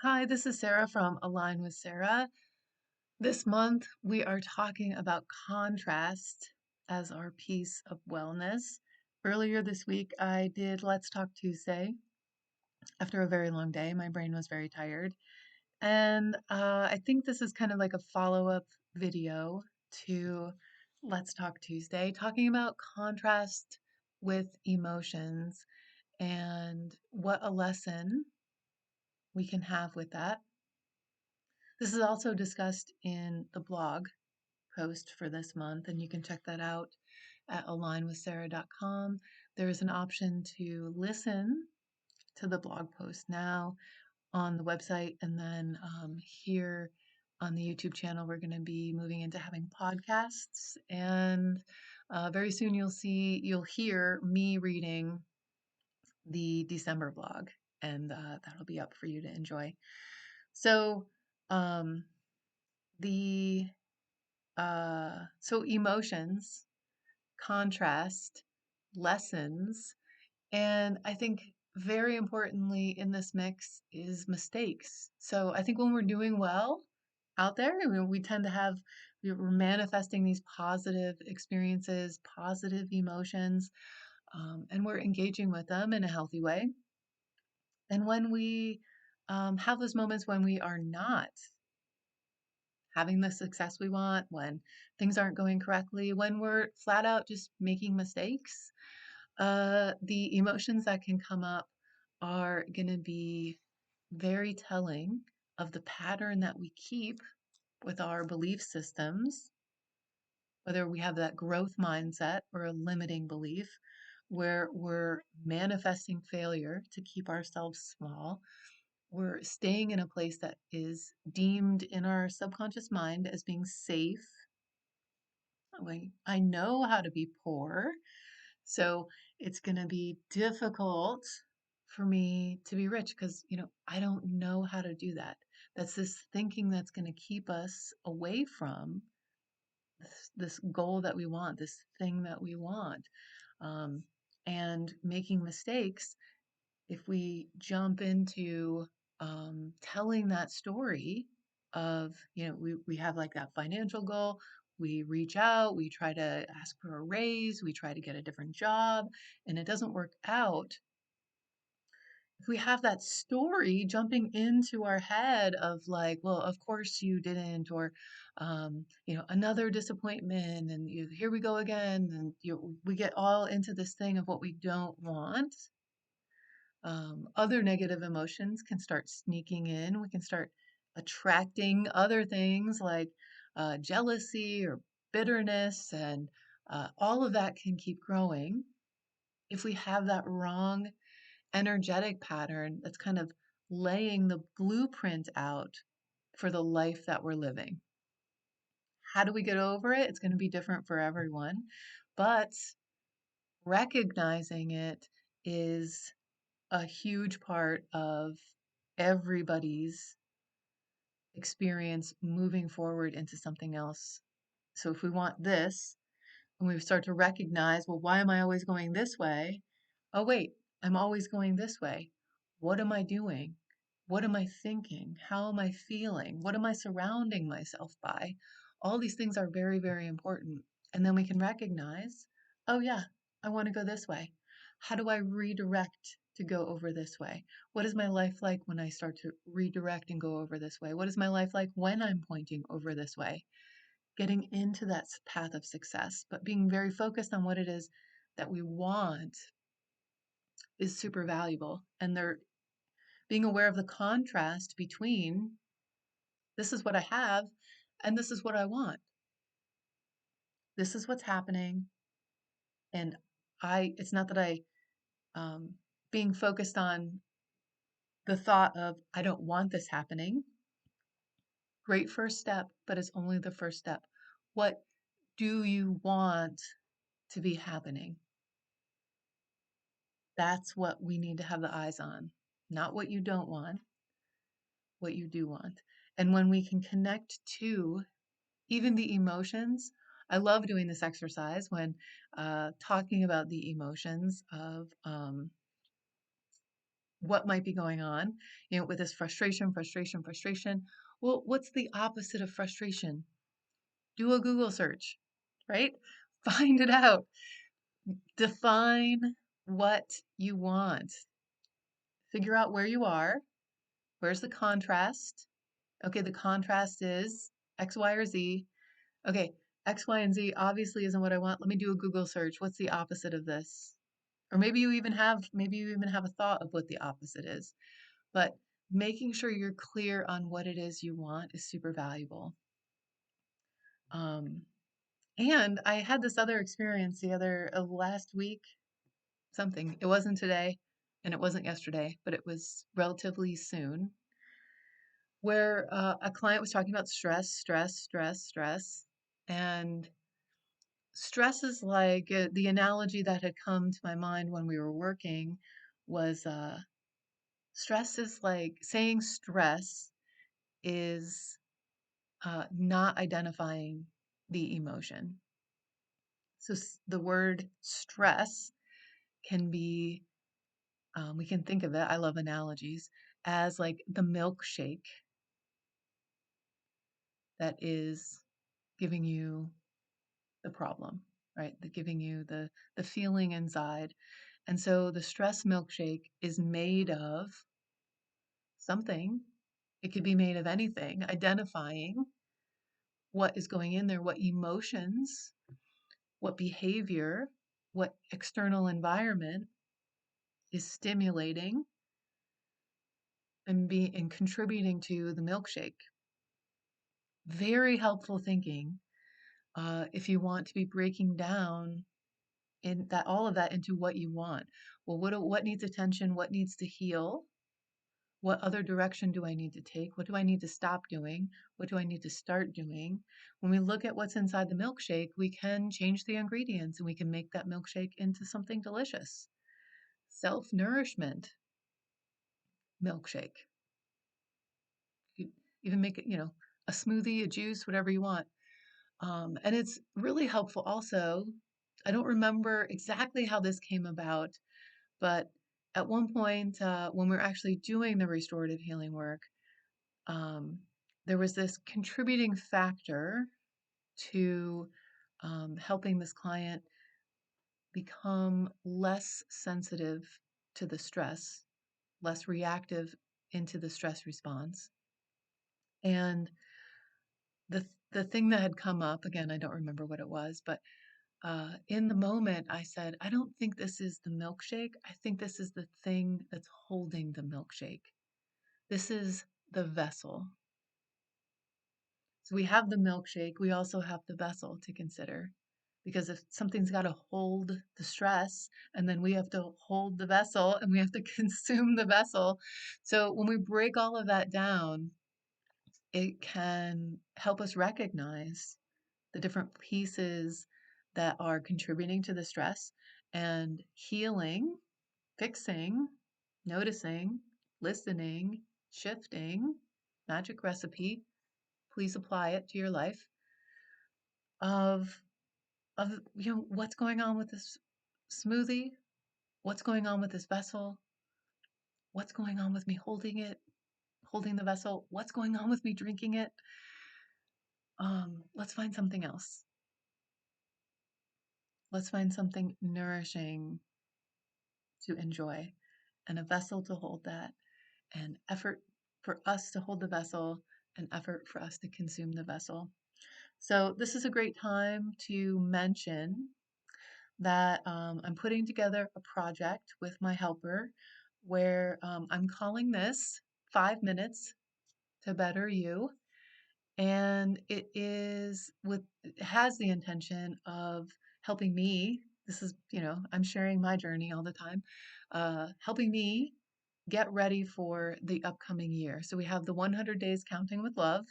Hi, this is Sarah from Align with Sarah. This month we are talking about contrast as our piece of wellness. Earlier this week I did Let's Talk Tuesday. After a very long day, my brain was very tired. And I think this is kind of like a follow-up video to Let's Talk Tuesday, talking about contrast with emotions and what a lesson we can have with that. This is also discussed in the blog post for this month, and you can check that out at alignwithsarah.com. There is an option to listen to the blog post now on the website, and then here on the YouTube channel, we're going to be moving into having podcasts, and very soon you'll hear me reading the December blog, and that'll be up for you to enjoy. So, um, the so emotions, contrast, lessons, and I think very importantly in this mix is mistakes. So I think when we're doing well out there, we tend to we're manifesting these positive experiences, positive emotions, and we're engaging with them in a healthy way. And when we have those moments when we are not having the success we want, when things aren't going correctly, when we're flat out just making mistakes, the emotions that can come up are going to be very telling of the pattern that we keep with our belief systems, whether we have that growth mindset or a limiting belief where we're manifesting failure to keep ourselves small. We're staying in a place that is deemed in our subconscious mind as being safe. I know how to be poor, so it's going to be difficult for me to be rich because, I don't know how to do that. That's this thinking that's going to keep us away from this goal that we want, this thing that we want. Um, and making mistakes, if we jump into telling that story of, we have like that financial goal, we reach out, we try to ask for a raise, we try to get a different job, and it doesn't work out. If we have that story jumping into our head of like, well, of course you didn't, or, another disappointment, and here we go again, and we get all into this thing of what we don't want. Other negative emotions can start sneaking in. We can start attracting other things like jealousy or bitterness, and all of that can keep growing if we have that wrong energetic pattern that's kind of laying the blueprint out for the life that we're living. How do we get over it? It's going to be different for everyone, but recognizing it is a huge part of everybody's experience moving forward into something else. So if we want this, and we start to recognize, well, why am I always going this way? Oh, wait, I'm always going this way. What am I doing? What am I thinking? How am I feeling? What am I surrounding myself by? All these things are very, very important. And then we can recognize, oh, yeah, I want to go this way. How do I redirect to go over this way? What is my life like when I start to redirect and go over this way? What is my life like when I'm pointing over this way? Getting into that path of success, but being very focused on what it is that we want is super valuable. And they're being aware of the contrast between this is what I have and this is what I want. This is what's happening. And it's not that um, being focused on the thought of, I don't want this happening. Great first step, but it's only the first step. What do you want to be happening? That's what we need to have the eyes on, not what you don't want, what you do want. And when we can connect to even the emotions, I love doing this exercise when talking about the emotions of what might be going on, with this frustration, frustration, frustration. Well, what's the opposite of frustration? Do a Google search, right? Find it out. Define what you want. Figure out where you are. Where's the contrast? Okay, the contrast is X, Y, or Z. Okay, X, Y, and Z obviously isn't what I want. Let me do a Google search. What's the opposite of this? Or maybe you even have a thought of what the opposite is. But making sure you're clear on what it is you want is super valuable. Um, and I had this other experience the other last week, something. It wasn't today and it wasn't yesterday, but it was relatively soon, where a client was talking about stress, stress, stress, stress. And stress is like the analogy that had come to my mind when we were working was stress is like saying stress is not identifying the emotion. So the word stress can be, we can think of it, I love analogies, as like the milkshake that is giving you the problem, right? The giving you the feeling inside. And so the stress milkshake is made of something. It could be made of anything, identifying what is going in there, what emotions, what behavior, what external environment is stimulating and contributing to the milkshake. Very helpful thinking if you want to be breaking down in that all of that into what you want. Well, what needs attention? What needs to heal? What other direction do I need to take? What do I need to stop doing? What do I need to start doing? When we look at what's inside the milkshake, we can change the ingredients and we can make that milkshake into something delicious. Self-nourishment milkshake. You even make it, a smoothie, a juice, whatever you want. And it's really helpful also. I don't remember exactly how this came about, but at one point, when we were actually doing the restorative healing work, um, there was this contributing factor to helping this client become less sensitive to the stress, less reactive into the stress response. And the thing that had come up, again, I don't remember what it was, but in the moment, I said, I don't think this is the milkshake. I think this is the thing that's holding the milkshake. This is the vessel. So we have the milkshake, we also have the vessel to consider. Because if something's got to hold the stress, and then we have to hold the vessel and we have to consume the vessel. So when we break all of that down, it can help us recognize the different pieces that are contributing to the stress and healing, fixing, noticing, listening, shifting, magic recipe. Please apply it to your life of what's going on with this smoothie, what's going on with this vessel, what's going on with me holding it, holding the vessel, what's going on with me drinking it. Let's find something else. Let's find something nourishing to enjoy and a vessel to hold that, and effort for us to hold the vessel, and effort for us to consume the vessel. So this is a great time to mention that I'm putting together a project with my helper where I'm calling this 5 Minutes to Better You. And it has the intention of helping me. This is, I'm sharing my journey all the time, helping me get ready for the upcoming year. So we have the 100 Days Counting with Love.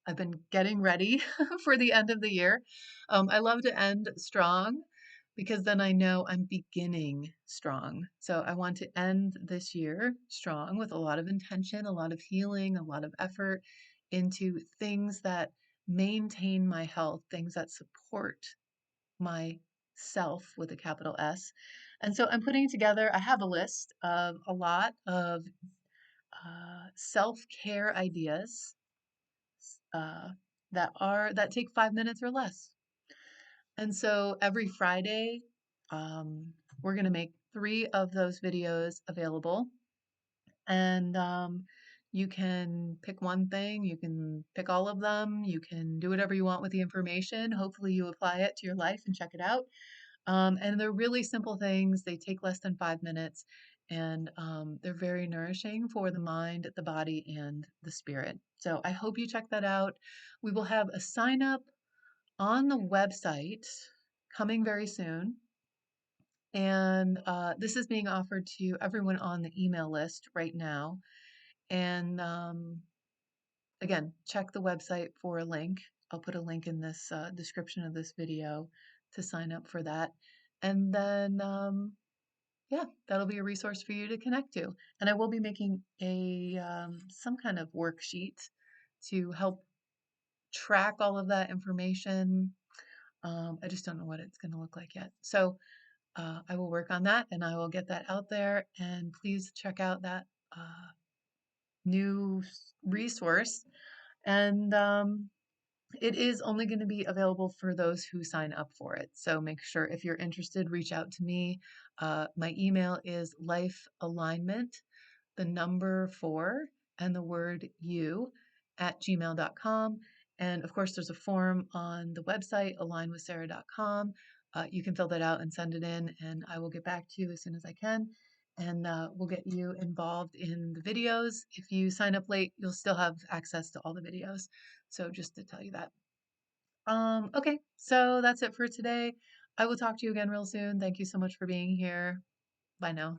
I've been getting ready for the end of the year. I love to end strong because then I know I'm beginning strong. So I want to end this year strong with a lot of intention, a lot of healing, a lot of effort into things that maintain my health, things that support my self with a capital S, And so I'm putting together, I have a list of a lot of self-care ideas uh, that take 5 minutes or less. And so every Friday, we're going to make 3 of those videos available. And you can pick one thing, you can pick all of them, you can do whatever you want with the information. Hopefully, you apply it to your life and check it out. And they're really simple things. They take less than 5 minutes, and they're very nourishing for the mind, the body, and the spirit. So I hope you check that out. We will have a sign up on the website coming very soon. And this is being offered to everyone on the email list right now. And again, check the website for a link. I'll put a link in this description of this video to sign up for that. And then, yeah, that'll be a resource for you to connect to. And I will be making a some kind of worksheet to help track all of that information. I just don't know what it's going to look like yet. So I will work on that and I will get that out there. And please check out that new resource. And it is only going to be available for those who sign up for it. So make sure if you're interested, reach out to me. My email is lifealignment, the number 4, and the word you at gmail.com. And of course, there's a form on the website, alignwithsarah.com. You can fill that out and send it in, and I will get back to you as soon as I can. And we'll get you involved in the videos. If you sign up late, you'll still have access to all the videos. So just to tell you that. Okay, so that's it for today. I will talk to you again real soon. Thank you so much for being here. Bye now.